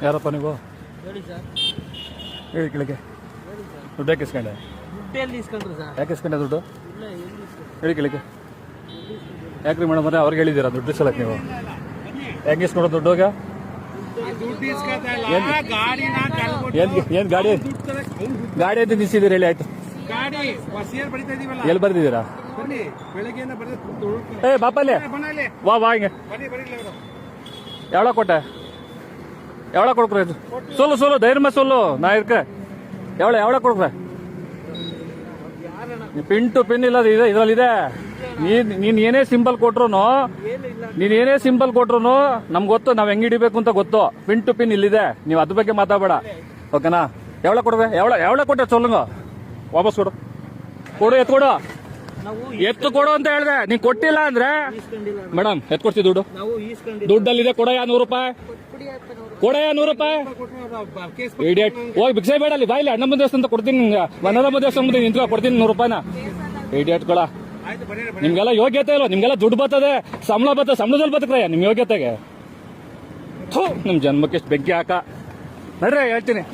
ಯಾರಪ್ಪ ನೀವು? ಹೇಳಿ ಸರ್. ಹೇಳಿ ಕೆಳಗೆ. ಹೇಳಿ ಸರ್. ದುಡ್ಡು ಯಾಕೆ ಇಸ್ಕೊಂಡೆ? ದುಡ್ಡು ಎಲ್ಲಿ ಇಸ್ಕೊಂಡ್ರಿ ಸರ್? ಯಾಕೆ ಇಸ್ಕೊಂಡೆ ದುಡ್ಡು? ಇಲ್ಲ ಎಲ್ಲಿ ಇಸ್ಕೊಂಡ್ರಿ? ಹೇಳಿ ಕೆಳಗೆ. ಯಾಕ್ರಿ ಮೇಡಮ್ ಅವರೇ ಅವ್ರಿಗೆ ಹೇಳಿದ್ದೀರಾ ದುಡ್ಡು ಇಸ್ಕೊಳಕ್ಕೆ ನೀವು? ಹೆಂಗೆ ಇಸ್ಕೊಡೋ ದುಡ್ಡು? ಏನು ಗಾಡಿ ಗಾಡಿ ಅಂತ ನಿಲ್ಸಿದ್ದೀರಿ? ಹೇಳಿ ಆಯ್ತು. ಎಲ್ಲಿ ಬರ್ದಿದ್ದೀರಾ? ಏ ಬಾಪಲ್ಲಿ ವಾ ವಾ ಹಿಂಗೆ ಎವಳ ಕೊಟ್ಟೆ? ಎವಳ ಕೊಡ್ಕ್ರೆ? ಸೋಲು ಸೋಲು ಧೈರ್ಯ ಸೋಲು ನಾ ಇರ್ಕ ಎವಳ ಕೊಡ್ಕ್ರೆ? ಪಿನ್ ಟು ಪಿನ್ ಇಲ್ಲ ಇದ್ರಲ್ಲಿದೆ. ನೀನ್ ಏನೇ ಸಿಂಬಲ್ ಕೊಟ್ರು ನಮ್ಗೆ ಗೊತ್ತು, ನಾವ್ ಹೆಂಗ್ ಹಿಡಿಬೇಕು ಅಂತ ಗೊತ್ತು. ಪಿನ್ ಟು ಪಿನ್ ಇಲ್ಲಿದೆ, ನೀವು ಅದ್ರ ಬಗ್ಗೆ ಮಾತಾಡಬೇಡ, ಓಕೆನಾ? ಎವಳ ಕೊಡ್ರೆ? ಎವಳ ಕೊಟ್ಟೆ ಸೊಲ್ಲಂಗ ವಾಪಸ್ ಕೊಡು. ಎತ್ತು ಕೊಡು ಅಂತ ಹೇಳ್ದೆ. ನೀನ್ ಕೊಟ್ಟಿಲ್ಲ ಅಂದ್ರೆ ಮೇಡಮ್ ಎತ್ಕೊಡ್ತಿ ದುಡ್ಡು. ದುಡ್ಡಲ್ಲಿದೆ, ಕೊಡಯ್ಯ 100 ರೂಪಾಯಿ. ಕೊಡಯ್ಯ 100 ರೂಪಾಯಿ. ಇಡಿಯಟ್, ಹೋಗಿ ಭಿಕ್ಷೆ ಬೇಡ ಅಲ್ಲಿ ಬಾಯಿಲಿ. ಅಣ್ಣಮ್ಮ ದೇವಸ್ಥಾನ ಕೊಡ್ತೀನಿ ನಿಮ್ಗೆ, ವನರಮ್ಮ ದೇವಸ್ಥಾನ ಮುಂದೆ ನಿಂತ್ಕೊ ಕೊಡ್ತೀನಿ 100 ರೂಪಾಯಿನ. ಇಡಿಯಟ್ ಕೊಡ. ನಿಮ್ಗೆಲ್ಲ ಯೋಗ್ಯತೆ ಇಲ್ವ? ನಿಮ್ಗೆಲ್ಲ ದುಡ್ಡು ಬರ್ತದೆ, ಸಂಬಳದಲ್ಲಿ ಬದುಕ್ರೆ ನಿಮ್ ಯೋಗ್ಯತೆಗೆ. ನಿಮ್ ಜನ್ಮಕ್ಕೆ ಎಷ್ಟು ಬೆಂಕಿ ಹಾಕ ನಡ್ರಿ ಹೇಳ್ತೀನಿ.